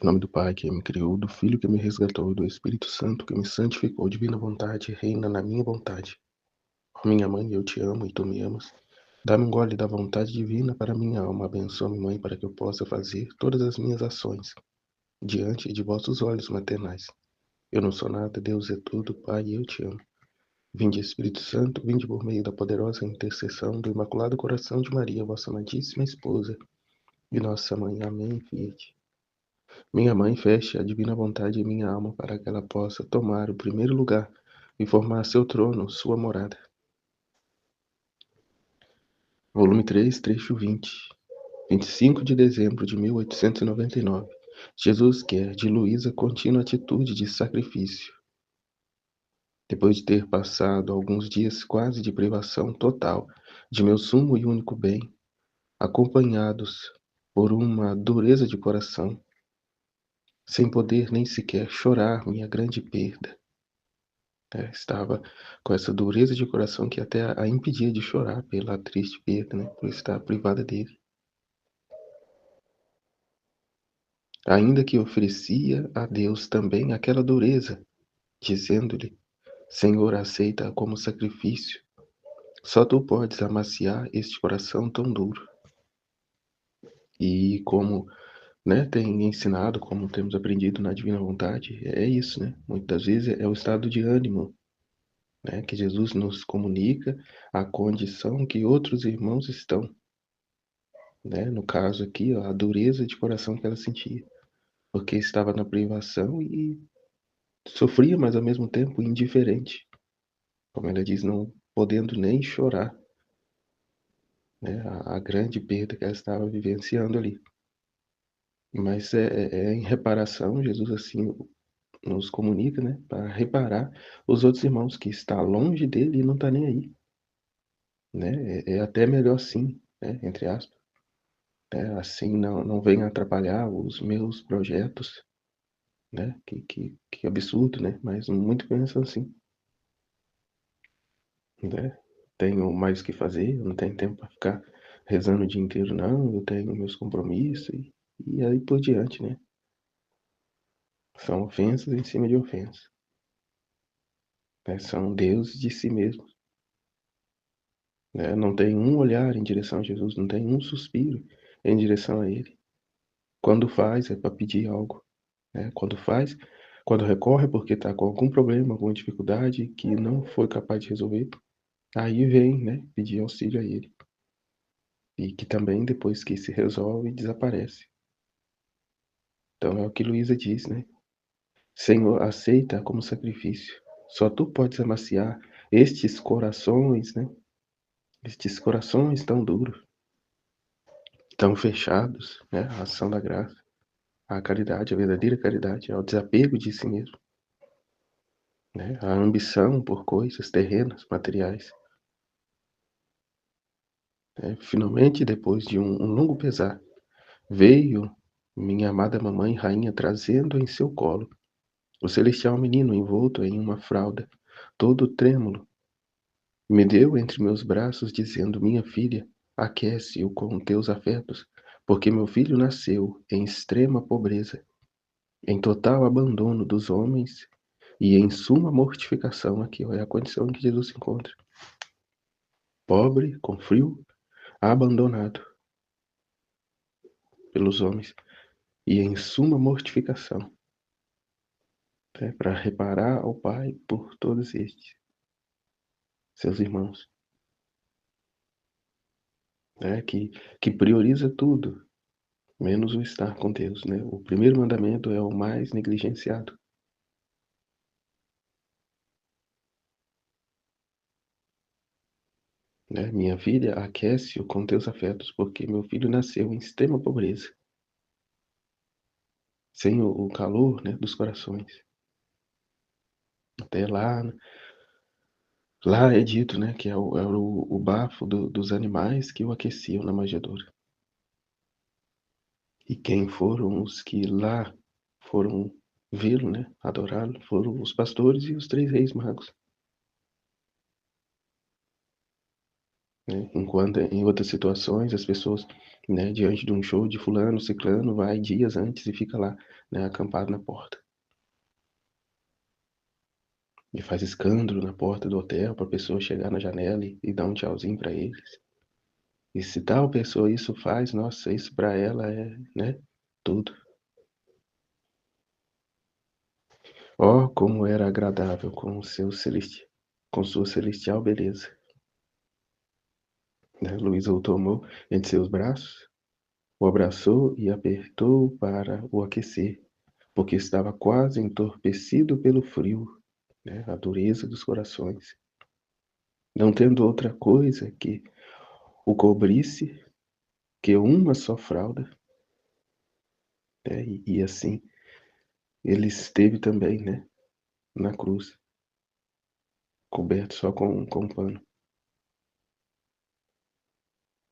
Em nome do Pai, que me criou, do Filho que me resgatou, do Espírito Santo que me santificou, divina vontade, reina na minha vontade. Ó minha mãe, eu te amo e tu me amas. Dá-me um gole da vontade divina para minha alma. Abençoa-me, mãe, para que eu possa fazer todas as minhas ações diante de vossos olhos maternais. Eu não sou nada, Deus é tudo, Pai, eu te amo. Vinde, Espírito Santo, vinde por meio da poderosa intercessão do Imaculado Coração de Maria, vossa amadíssima esposa, e nossa mãe. Amém, Fiat. Minha mãe, feche a divina vontade em minha alma para que ela possa tomar o primeiro lugar e formar seu trono, sua morada. Volume 3, trecho 20. 25 de dezembro de 1899. Jesus quer de Luísa contínua atitude de sacrifício. Depois de ter passado alguns dias quase de privação total de meu sumo e único bem, acompanhados por uma dureza de coração, sem poder nem sequer chorar minha grande perda, estava com essa dureza de coração que até a impedia de chorar pela triste perda, por estar privada dele. Ainda que oferecia a Deus também aquela dureza, dizendo-lhe: Senhor, aceita como sacrifício. Só tu podes amaciar este coração tão duro. E como tem ensinado, como temos aprendido na Divina Vontade, é isso, Muitas vezes é o estado de ânimo, que Jesus nos comunica a condição que outros irmãos estão. No caso aqui, a dureza de coração que ela sentia, porque estava na privação e sofria, mas ao mesmo tempo indiferente, como ela diz, não podendo nem chorar, a grande perda que ela estava vivenciando ali. Mas é em reparação, Jesus assim nos comunica, para reparar os outros irmãos que está longe dele e não está nem aí, É até melhor assim, entre aspas. Assim não venha atrapalhar os meus projetos, que absurdo, Mas muito pensa assim, Tenho mais o que fazer, eu não tenho tempo para ficar rezando o dia inteiro, não. Eu tenho meus compromissos e aí por diante, São ofensas em cima de ofensas, São deuses de si mesmos, Não tem um olhar em direção a Jesus, não tem um suspiro em direção a Ele. Quando faz é para pedir algo, Quando recorre é porque está com algum problema, alguma dificuldade que não foi capaz de resolver. Aí vem, pedir auxílio a Ele. E que também, depois que se resolve, desaparece. Então é o que Luísa diz, Senhor, aceita como sacrifício. Só tu podes amaciar estes corações, Estes corações tão duros, tão fechados, A ação da graça, a caridade, a verdadeira caridade, ao desapego de si mesmo, A ambição por coisas terrenas, materiais. Finalmente, depois de um longo pesar, veio minha amada mamãe rainha trazendo em seu colo o celestial menino envolto em uma fralda, todo trêmulo. Me deu entre meus braços, dizendo: Minha filha, aquece-o com teus afetos, porque meu filho nasceu em extrema pobreza, em total abandono dos homens e em suma mortificação. Aqui é a condição em que Jesus se encontra: pobre, com frio, abandonado pelos homens e em suma mortificação, para reparar ao Pai por todos estes, seus irmãos, que prioriza tudo, menos o estar com Deus, O primeiro mandamento é o mais negligenciado. Minha filha, aquece-o com teus afetos, porque meu filho nasceu em extrema pobreza, sem o calor, dos corações. Até lá é dito, que era o bafo dos animais que o aqueciam na manjedoura. E quem foram os que lá foram vê-lo, adorá-lo, foram os pastores e os 3 reis magos. Enquanto em outras situações as pessoas né, diante de um show de fulano, ciclano, vai dias antes e fica lá, né, acampado na porta. E faz escândalo na porta do hotel para a pessoa chegar na janela e dar um tchauzinho para eles. E se tal pessoa isso faz, nossa, isso para ela é, né, tudo. Oh, como era agradável com sua celestial beleza. Né? Luísa o tomou entre seus braços, o abraçou e apertou para o aquecer, porque estava quase entorpecido pelo frio, né? A dureza dos corações. Não tendo outra coisa que o cobrisse que uma só fralda, né? E assim ele esteve também, né, na cruz, coberto só com um pano.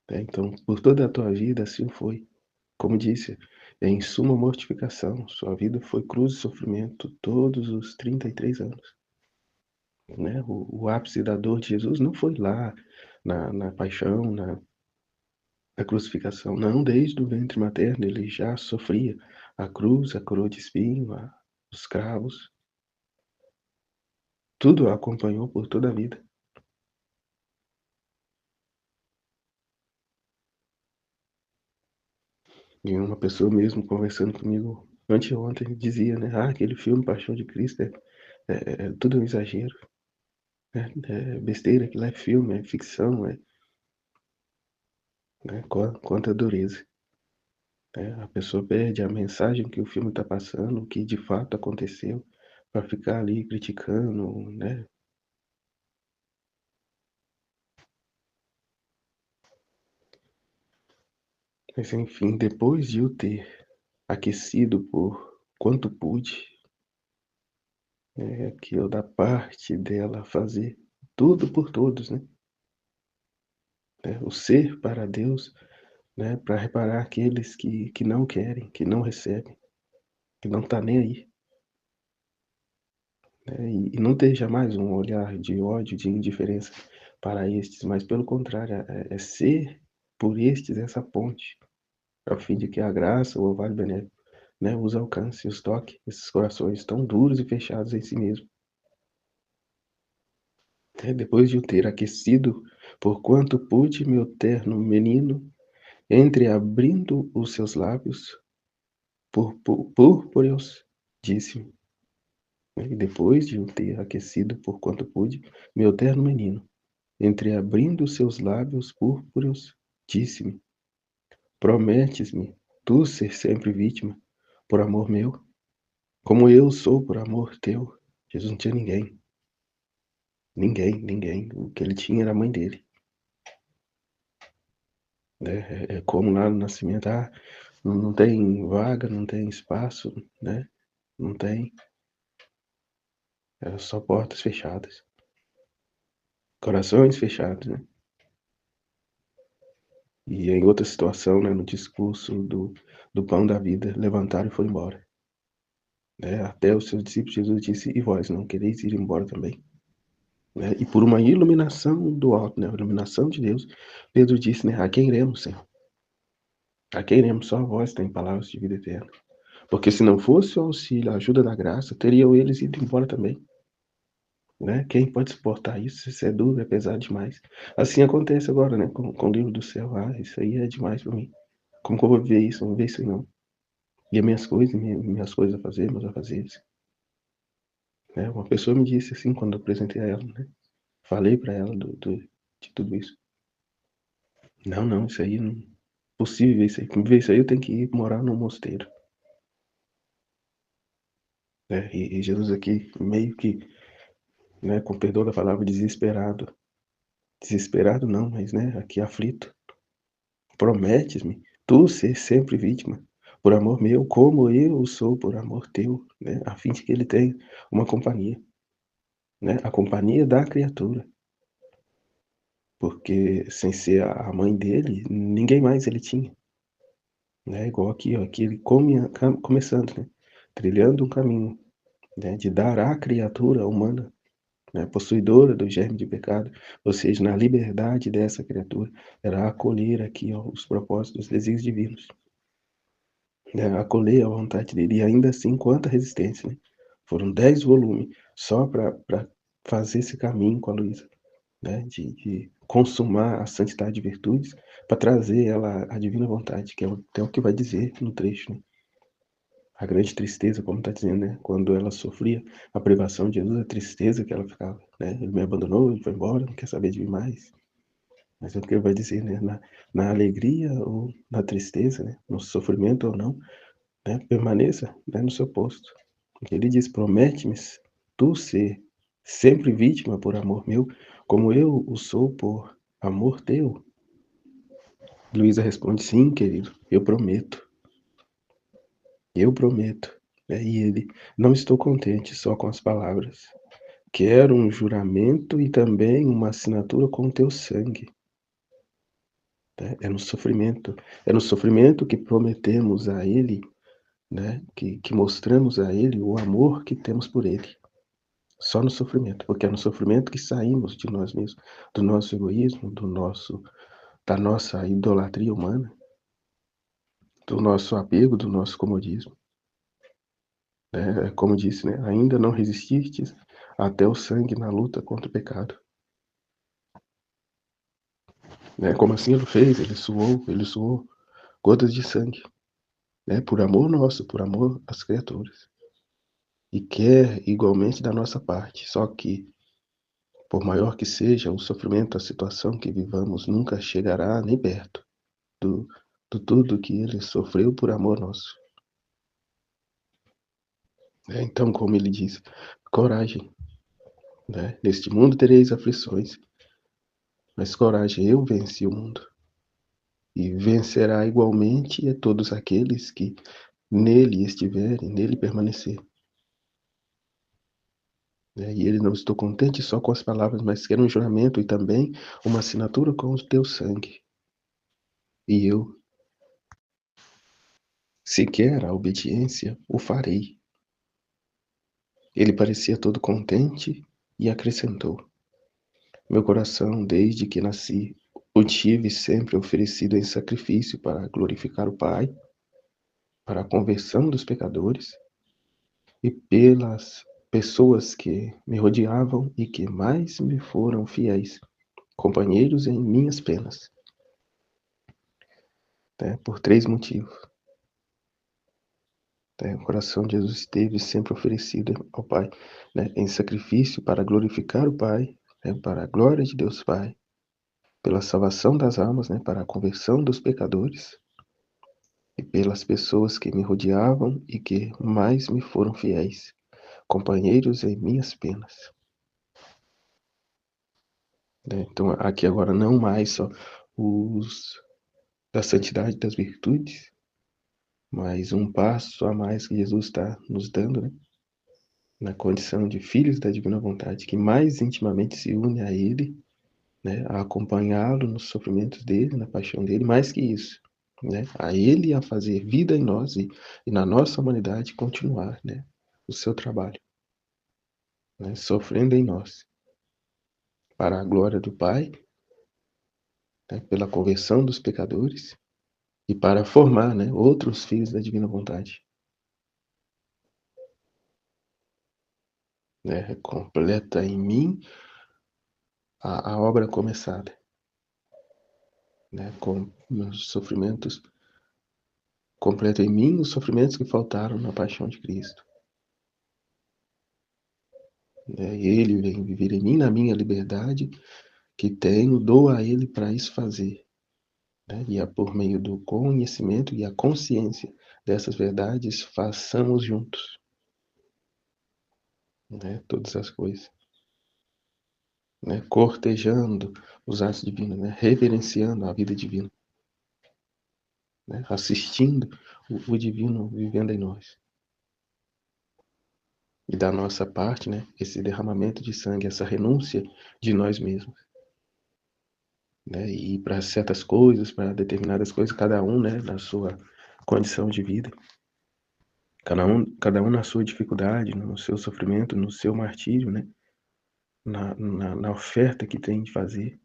Né? Então, por toda a tua vida assim foi. Como disse, em suma mortificação, sua vida foi cruz e sofrimento todos os 33 anos. Né? O ápice da dor de Jesus não foi lá na paixão, na crucificação, não, desde o ventre materno ele já sofria a cruz, a coroa de espinho, os cravos, tudo a acompanhou por toda a vida. E uma pessoa mesmo conversando comigo anteontem dizia, né, aquele filme Paixão de Cristo é tudo um exagero, é besteira, aquilo é filme, é ficção, né, quanta dureza. Né? A pessoa perde a mensagem que o filme está passando, o que de fato aconteceu, para ficar ali criticando, né? Mas enfim, depois de eu ter aquecido por quanto pude, que eu da parte dela fazer tudo por todos, né? O ser para Deus, né? Para reparar aqueles que não querem, que não recebem, que não tá nem aí. Né? E não ter jamais um olhar de ódio, de indiferença para estes, mas pelo contrário, é ser por estes essa ponte, a fim de que a graça, o orvalho benéfico, né, os alcance, os toque, esses corações tão duros e fechados em si mesmo. Depois de eu ter aquecido, por quanto pude, meu terno menino, entreabrindo os seus lábios, púrpureos, disse-me. E depois de eu ter aquecido, por quanto pude, meu terno menino, entreabrindo os seus lábios púrpureos, disse-me: prometes-me tu ser sempre vítima, por amor meu, como eu sou por amor teu. Jesus não tinha ninguém. Ninguém. O que ele tinha era a mãe dele. Né? É como lá no nascimento, não tem vaga, não tem espaço, né? Não tem, era só portas fechadas, corações fechados, né? E em outra situação, né, no discurso do pão da vida, levantaram e foram embora. Né? Até os seus discípulos, Jesus disse, e vós não quereis ir embora também? Né? E por uma iluminação do alto, né, a iluminação de Deus, Pedro disse, né, a quem iremos, Senhor? A quem iremos? Só vós tem palavras de vida eterna. Porque se não fosse o auxílio, a ajuda da graça, teriam eles ido embora também. Né? Quem pode suportar isso? Isso é duro, é pesado demais. Assim acontece agora, né, com o livro do céu. Isso aí é demais para mim. Como que eu vou viver isso? Não vou ver isso aí não. E as minhas coisas a fazer, meus afazeres. Né? Uma pessoa me disse assim, quando eu apresentei a ela, né? Falei para ela de tudo isso. Não, isso aí não é possível ver isso aí. Pra ver isso aí eu tenho que ir morar num mosteiro. Né? E Jesus aqui, meio que, né, com perdão da palavra, desesperado. Desesperado não, mas, né, aqui aflito. Prometes-me, tu ser sempre vítima, por amor meu, como eu sou por amor teu, né? A fim de que ele tenha uma companhia, né? A companhia da criatura. Porque sem ser a mãe dele, ninguém mais ele tinha. Né? Igual aqui, ó, aqui ele começando, né? Trilhando um caminho, né? De dar à criatura humana, né, possuidora do germe de pecado, ou seja, na liberdade dessa criatura, era acolher aqui, ó, os propósitos, os desígnios divinos, né, acolher a vontade dele, e ainda assim, quanta resistência, né? Foram 10 volumes só para fazer esse caminho com a Luísa, né, de consumar a santidade de virtudes, para trazer ela a divina vontade, que é até o que vai dizer no trecho, né? A grande tristeza, como está dizendo, né? Quando ela sofria a privação de Jesus, a tristeza que ela ficava, né? Ele me abandonou, ele foi embora, não quer saber de mim mais. Mas é o que ele vai dizer, né? Na alegria ou na tristeza, né? No sofrimento ou não, né? Permaneça, né, no seu posto. Porque ele diz, promete-me tu ser sempre vítima por amor meu, como eu o sou por amor teu. Luísa responde, sim, querido, eu prometo. Eu prometo. E ele, não estou contente só com as palavras. Quero um juramento e também uma assinatura com o teu sangue. É no sofrimento. É no sofrimento que prometemos a ele, né? Que mostramos a ele o amor que temos por ele. Só no sofrimento. Porque é no sofrimento que saímos de nós mesmos, do nosso egoísmo, da nossa idolatria humana, do nosso apego, do nosso comodismo. Como disse, né? Ainda não resististes até o sangue na luta contra o pecado. Né? Como assim ele fez? Ele suou gotas de sangue, né? Por amor nosso, por amor às criaturas. E quer igualmente da nossa parte, só que, por maior que seja o sofrimento, a situação que vivamos, nunca chegará nem perto do, do tudo que ele sofreu por amor nosso. Então, como ele diz, coragem, né? Neste mundo tereis aflições, mas coragem, eu venci o mundo. E vencerá igualmente a todos aqueles que nele estiverem, nele permanecer. E ele, não estou contente só com as palavras, mas quero um juramento e também uma assinatura com o teu sangue. E eu, se quer a obediência, o farei. Ele parecia todo contente e acrescentou, meu coração, desde que nasci, o tive sempre oferecido em sacrifício para glorificar o Pai, para a conversão dos pecadores e pelas pessoas que me rodeavam e que mais me foram fiéis, companheiros em minhas penas, né? Por 3 motivos. O coração de Jesus esteve sempre oferecido ao Pai, né? Em sacrifício para glorificar o Pai, né? Para a glória de Deus Pai, pela salvação das almas, né? Para a conversão dos pecadores e pelas pessoas que me rodeavam e que mais me foram fiéis, companheiros em minhas penas. Então, aqui agora não mais só os da santidade das virtudes, mas um passo a mais que Jesus está nos dando, né? Na condição de filhos da divina vontade, que mais intimamente se une a Ele, né? A acompanhá-lo nos sofrimentos dele, na paixão dele, mais que isso, né? A Ele a fazer vida em nós e na nossa humanidade continuar, né? O seu trabalho, né? Sofrendo em nós, para a glória do Pai, né? Pela conversão dos pecadores e para formar, né? Outros filhos da divina vontade. Né? Completa em mim a obra começada, né? Com meus sofrimentos, completa em mim os sofrimentos que faltaram na paixão de Cristo. Né? E Ele vem viver em mim, na minha liberdade que tenho, dou a Ele para isso fazer. Né? E é por meio do conhecimento e a consciência dessas verdades, façamos juntos, né? Todas as coisas. Né? Cortejando os atos divinos, né? Reverenciando a vida divina, né? Assistindo o divino vivendo em nós. E da nossa parte, né? Esse derramamento de sangue, essa renúncia de nós mesmos. Né? E para certas coisas, para determinadas coisas, cada um, né? Na sua condição de vida. Cada um na sua dificuldade, no seu sofrimento, no seu martírio, né? na oferta que tem de fazer,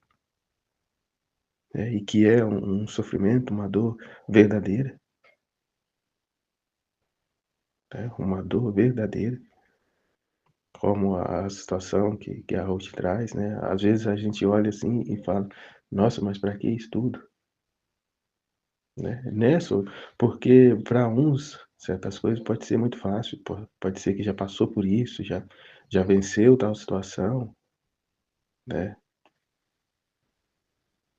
e que é um sofrimento, uma dor verdadeira, né, uma dor verdadeira, como a situação que a Ruth traz, né? Às vezes a gente olha assim e fala: "Nossa, mas para que isso tudo?", né? Nessa, porque para uns certas coisas pode ser muito fácil, pode ser que já passou por isso, já venceu tal situação, né?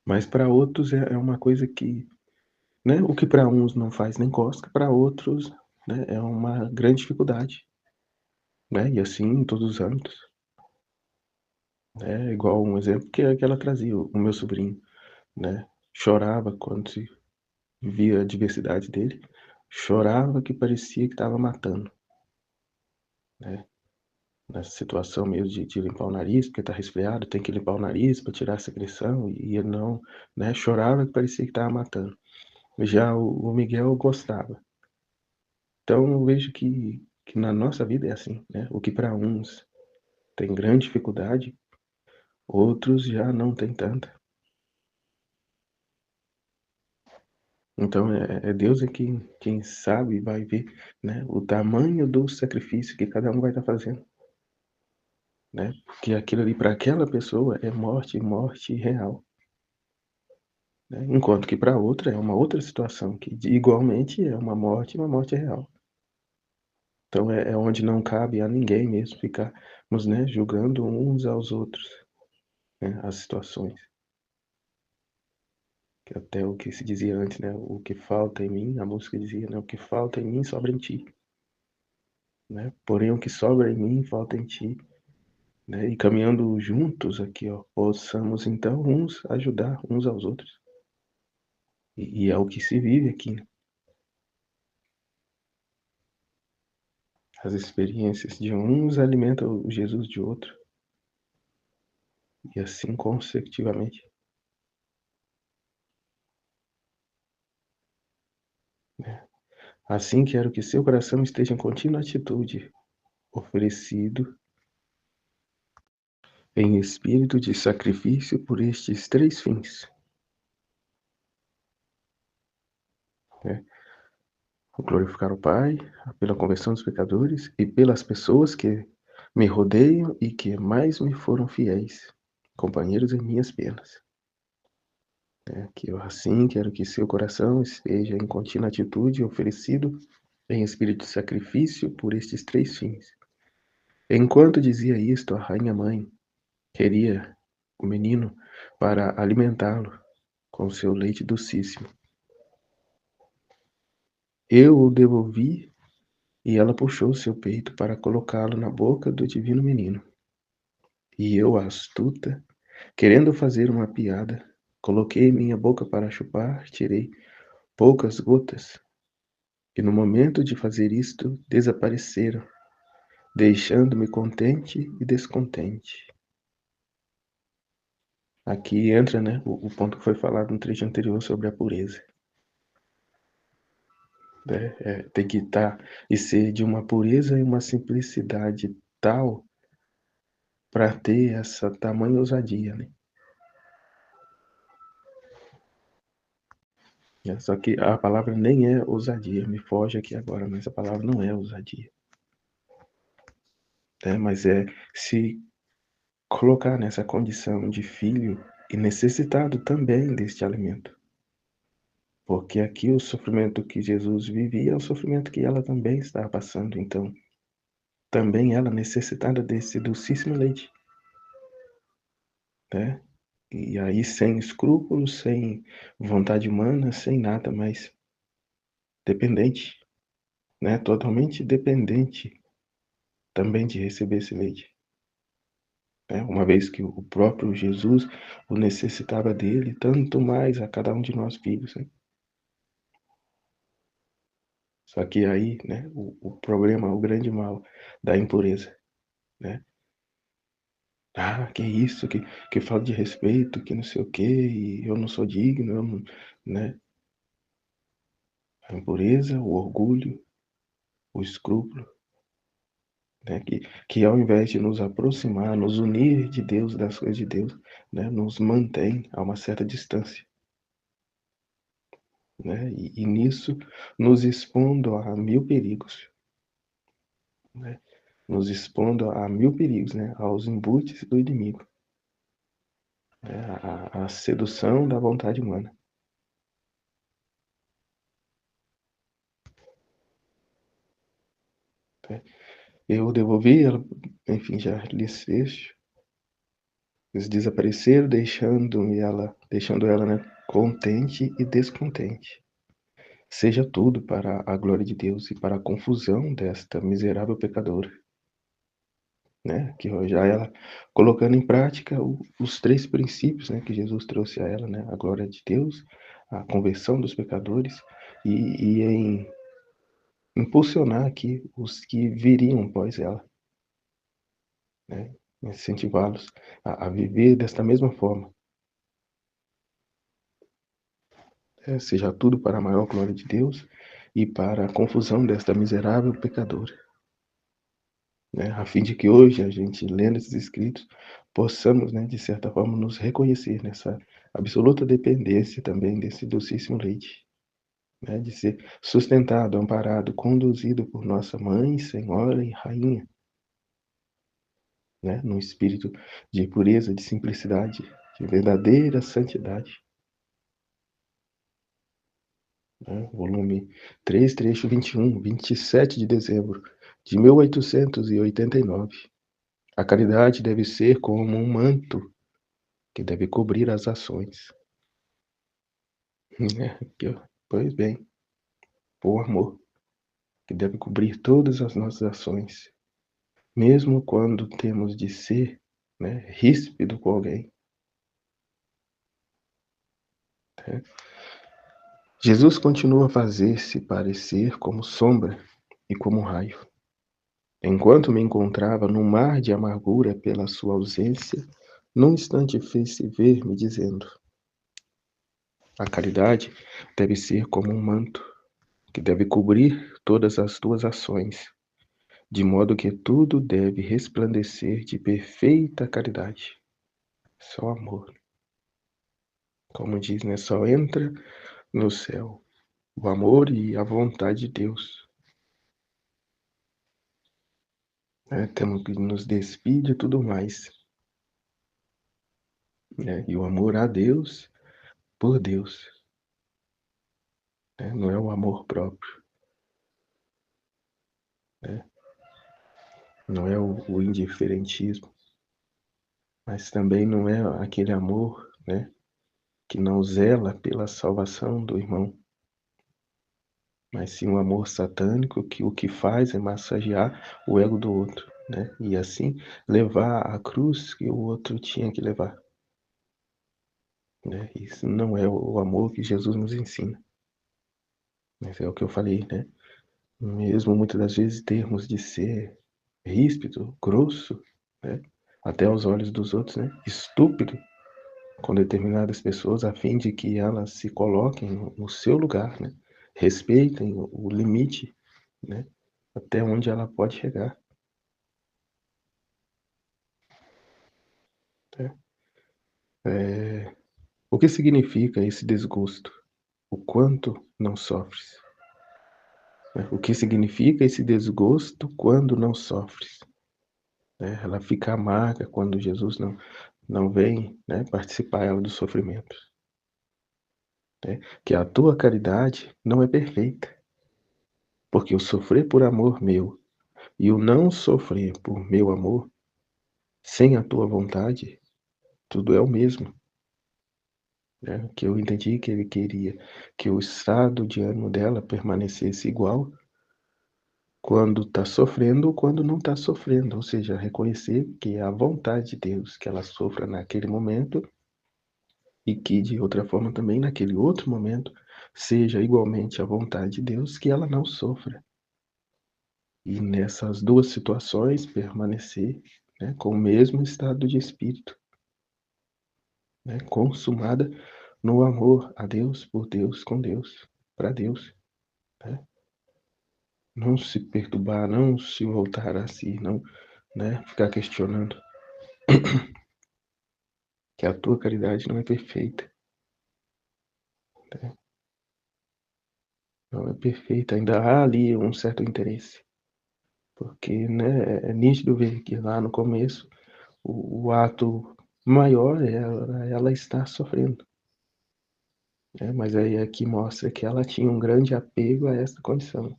Mas para outros é uma coisa que, né, o que para uns não faz nem cosca, para outros, né, é uma grande dificuldade, né, e assim em todos os âmbitos, né, igual um exemplo que ela trazia, o meu sobrinho, né, chorava quando se via a diversidade dele, chorava que parecia que estava matando, né, nessa situação mesmo de limpar o nariz, porque está resfriado, tem que limpar o nariz para tirar a secreção, e ele não, né, chorava que parecia que estava matando. Já o Miguel gostava. Então eu vejo que na nossa vida é assim, né, o que para uns tem grande dificuldade, outros já não tem tanta. Então é Deus quem sabe e vai ver, né, o tamanho do sacrifício que cada um vai estar fazendo, né, porque aquilo ali para aquela pessoa é morte, morte real, né, enquanto que para outra é uma outra situação que igualmente é uma morte real. Então é onde não cabe a ninguém mesmo ficarmos, né, julgando uns aos outros, né, as situações. Que até o que se dizia antes, né, o que falta em mim, a música dizia, né, o que falta em mim sobra em ti, né, porém o que sobra em mim falta em ti, né, e caminhando juntos aqui, ó, possamos então uns ajudar uns aos outros, e é o que se vive aqui, né? As experiências de uns alimentam o Jesus de outro, e assim consecutivamente, né. Assim quero que seu coração esteja em contínua atitude, oferecido em espírito de sacrifício por estes 3 fins, né, glorificar o Pai, pela conversão dos pecadores e pelas pessoas que me rodeiam e que mais me foram fiéis, companheiros em minhas penas, né, que eu assim quero que seu coração esteja em contínua atitude, oferecido em espírito de sacrifício por estes 3 fins. Enquanto dizia isto, a rainha mãe queria o menino para alimentá-lo com seu leite docíssimo. Eu o devolvi e ela puxou seu peito para colocá-lo na boca do divino menino. E eu, astuta, querendo fazer uma piada, coloquei minha boca para chupar, tirei poucas gotas, e no momento de fazer isto, desapareceram, deixando-me contente e descontente. Aqui entra, né, o ponto que foi falado no trecho anterior sobre a pureza, né? Tem que estar e ser de uma pureza e uma simplicidade tal para ter essa tamanha ousadia, né? Só que a palavra nem é ousadia, me foge aqui agora, mas a palavra não é ousadia, né? Mas é se colocar nessa condição de filho e necessitado também deste alimento. Porque aqui o sofrimento que Jesus vivia é o sofrimento que ela também estava passando, então também ela necessitada desse docíssimo leite, né? E aí sem escrúpulos, sem vontade humana, sem nada, mas dependente, né? Totalmente dependente também de receber esse leite, né? Uma vez que o próprio Jesus o necessitava dele, tanto mais a cada um de nós filhos, né? Só que aí, né, o problema, o grande mal da impureza, né? Ah, que isso, que falta de respeito, que não sei o quê, e eu não sou digno, eu não, né? A impureza, o orgulho, o escrúpulo, né? Que ao invés de nos aproximar, nos unir de Deus, das coisas de Deus, né? Nos mantém a uma certa distância, né? E nisso nos expondo a mil perigos, né? Nos expondo a mil perigos, né? Aos embutes do inimigo, né? A sedução da vontade humana. Né? Eu devolvi ela, enfim, já li esse texto. Eles desapareceram, deixando ela, né, contente e descontente. Seja tudo para a glória de Deus e para a confusão desta miserável pecadora, né? Que já ela colocando em prática os três princípios, né, que Jesus trouxe a ela, né? A glória de Deus, a conversão dos pecadores e em impulsionar aqui os que viriam após ela, né? Incentivá-los a viver desta mesma forma. Seja tudo para a maior glória de Deus e para a confusão desta miserável pecadora, né? A fim de que hoje a gente, lendo esses escritos, possamos, né, de certa forma, nos reconhecer nessa absoluta dependência também desse docíssimo leite, né? De ser sustentado, amparado, conduzido por nossa Mãe, Senhora e Rainha, né? Num espírito de pureza, de simplicidade, de verdadeira santidade. Né? Volume 3, trecho 21, 27 de dezembro de 1889. A caridade deve ser como um manto que deve cobrir as ações. Pois bem, o amor que deve cobrir todas as nossas ações, mesmo quando temos de ser, né, ríspido com alguém. Né? Jesus continua a fazer-se parecer como sombra e como raio. Enquanto me encontrava num mar de amargura pela sua ausência, num instante fez-se ver, me dizendo: a caridade deve ser como um manto, que deve cobrir todas as tuas ações, de modo que tudo deve resplandecer de perfeita caridade. Só amor. Como diz, né? Só entra no céu o amor e a vontade de Deus. Temos que nos despir de tudo mais. Né? E o amor a Deus, por Deus. Né? Não é o amor próprio. Né? Não é o indiferentismo. Mas também não é aquele amor, né, que não zela pela salvação do irmão, mas sim um amor satânico que o que faz é massagear o ego do outro, né? E assim levar a cruz que o outro tinha que levar, né? Isso não é o amor que Jesus nos ensina. Mas é o que eu falei, né? Mesmo muitas das vezes termos de ser ríspido, grosso, né? Até aos olhos dos outros, né? Estúpido com determinadas pessoas a fim de que elas se coloquem no seu lugar, né? Respeitem o limite, né? Até onde ela pode chegar. Né? O que significa esse desgosto? O quanto não sofres? Né? O que significa esse desgosto quando não sofres? Né? Ela fica amarga quando Jesus não vem, né, participar ela do sofrimento. Né? Que a tua caridade não é perfeita, porque o sofrer por amor meu e o não sofrer por meu amor, sem a tua vontade, tudo é o mesmo. Né? Que eu entendi que ele queria que o estado de ânimo dela permanecesse igual quando está sofrendo ou quando não está sofrendo. Ou seja, reconhecer que é a vontade de Deus que ela sofra naquele momento e que, de outra forma, também naquele outro momento, seja igualmente a vontade de Deus que ela não sofra. E nessas duas situações permanecer, né, com o mesmo estado de espírito, né, consumada no amor a Deus, por Deus, com Deus, para Deus. Né? não se perturbar, não se voltar a si, não, né, ficar questionando que a tua caridade não é perfeita, né? Não é perfeita, ainda há ali um certo interesse, porque, né, é nítido ver que lá no começo o ato maior é ela está sofrendo, né? Mas aí aqui mostra que ela tinha um grande apego a essa condição,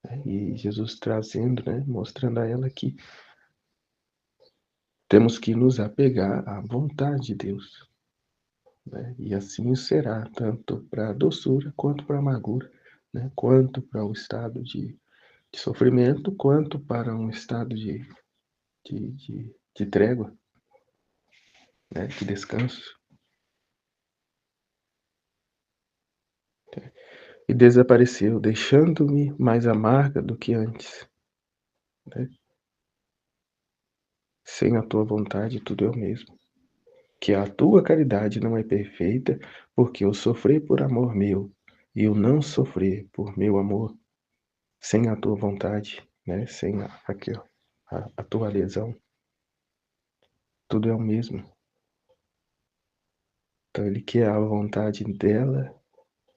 né? E Jesus trazendo, né, mostrando a ela que temos que nos apegar à vontade de Deus, né? E assim será, tanto para a doçura quanto para a amargura, né? Quanto para o estado de sofrimento, quanto para um estado de trégua, né? De descanso. E desapareceu, deixando-me mais amarga do que antes, né? Sem a tua vontade, tudo é o mesmo. Que a tua caridade não é perfeita, porque eu sofrer por amor meu, e o não sofrer por meu amor, sem a tua vontade, né? Sem a tua adesão, tudo é o mesmo. Então ele quer a vontade dela,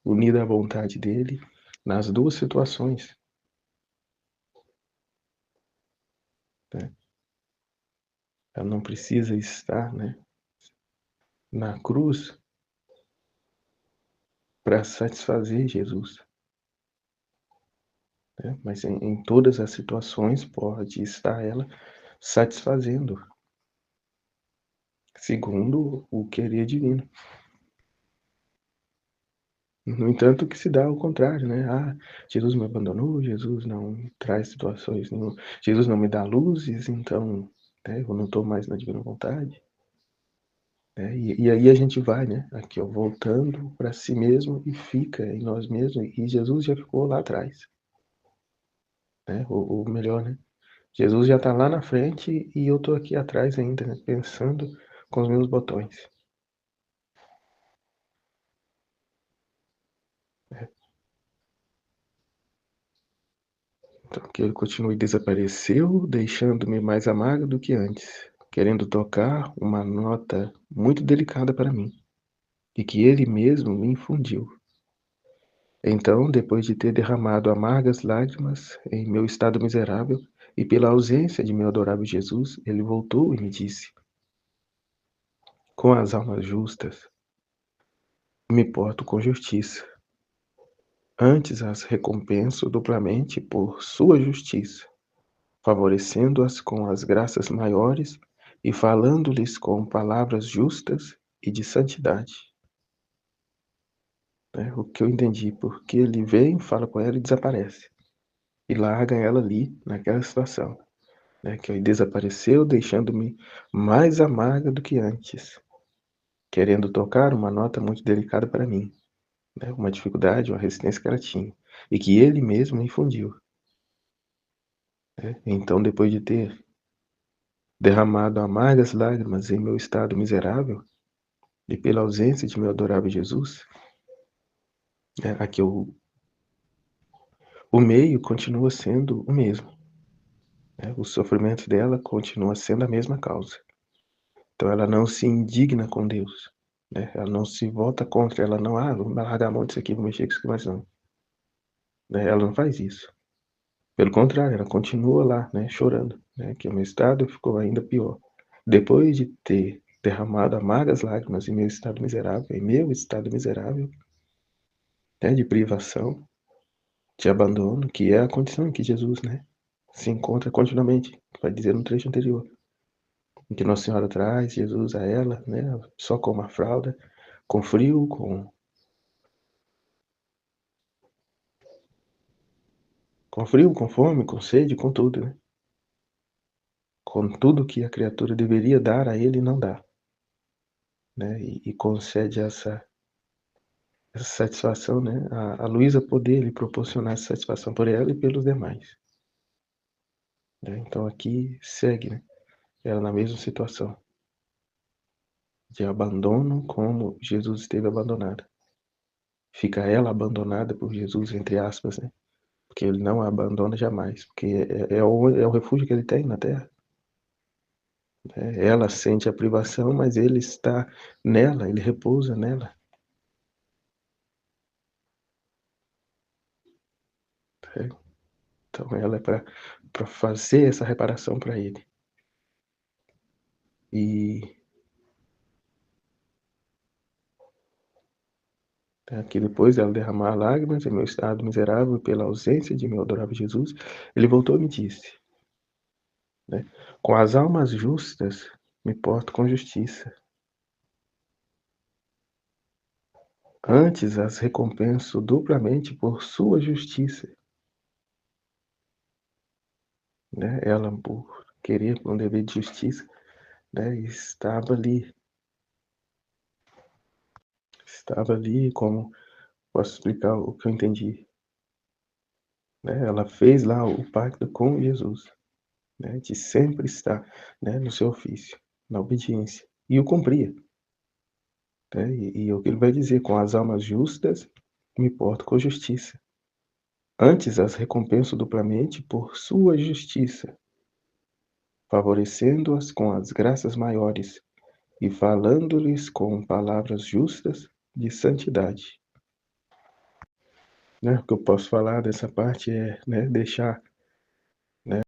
unida à vontade dele, nas duas situações, né? Ela não precisa estar, né, na cruz para satisfazer Jesus, né? Mas em todas as situações pode estar ela satisfazendo, segundo o querer divino. No entanto, que se dá ao contrário, né? Ah, Jesus me abandonou, Jesus não traz situações nenhuma, Jesus não me dá luzes, então, né, eu não estou mais na divina vontade. Né? E aí a gente vai, né? Aqui, ó, voltando para si mesmo e fica em nós mesmos, e Jesus já ficou lá atrás, né? Ou melhor, né? Jesus já está lá na frente e eu estou aqui atrás ainda, né? Pensando com os meus botões. Né? Então, que ele continue, desapareceu, deixando-me mais amargo do que antes, querendo tocar uma nota muito delicada para mim, e que ele mesmo me infundiu. Então, depois de ter derramado amargas lágrimas em meu estado miserável, e pela ausência de meu adorável Jesus, ele voltou e me disse: com as almas justas, me porto com justiça. Antes as recompenso duplamente por sua justiça, favorecendo-as com as graças maiores e falando-lhes com palavras justas e de santidade. Né? O que eu entendi, porque ele vem, fala com ela e desaparece. E larga ela ali, naquela situação. Né? Que ele desapareceu, deixando-me mais amarga do que antes, querendo tocar uma nota muito delicada para mim. Né? Uma dificuldade, uma resistência que ela tinha. E que ele mesmo me infundiu. Né? Então, depois de ter derramado amargas lágrimas em meu estado miserável, e pela ausência de meu adorável Jesus, né, aqui o meio continua sendo o mesmo. Né, o sofrimento dela continua sendo a mesma causa. Então ela não se indigna com Deus. Né, ela não se volta contra, ela não, vou largar a mão disso aqui, vou mexer com isso aqui mais não. Né, ela não faz isso. Pelo contrário, ela continua lá, né, chorando, né, que o meu estado ficou ainda pior. Depois de ter derramado amargas lágrimas em meu estado miserável, né, de privação, de abandono, que é a condição em que Jesus, né, se encontra continuamente, vai dizer no trecho anterior, em que Nossa Senhora traz Jesus a ela, né, só com uma fralda, com frio, com frio, com fome, com sede, com tudo, né, com tudo que a criatura deveria dar a ele e não dá, né, e concede essa satisfação, né, a Luísa poder lhe proporcionar essa satisfação por ela e pelos demais. Né? Então aqui segue, né, ela na mesma situação de abandono como Jesus esteve abandonado. Fica ela abandonada por Jesus, entre aspas, né? porque ele não a abandona jamais, porque é o refúgio que ele tem na terra. Ela sente a privação, mas ele está nela, ele repousa nela. Então ela é para fazer essa reparação para ele. E que depois dela derramar lágrimas em meu estado miserável pela ausência de meu adorável Jesus, ele voltou e me disse, né, com as almas justas me porto com justiça. Antes as recompenso duplamente por sua justiça. Né? Ela, por querer um dever de justiça, né, estava ali, como posso explicar o que eu entendi, né? Ela fez lá o pacto com Jesus, né, de sempre estar, né, no seu ofício, na obediência, e o cumpria, né? E o que ele vai dizer, com as almas justas me porto com justiça. Antes as recompenso duplamente por sua justiça, favorecendo-as com as graças maiores e falando-lhes com palavras justas de santidade. Né? O que eu posso falar dessa parte é, né, deixar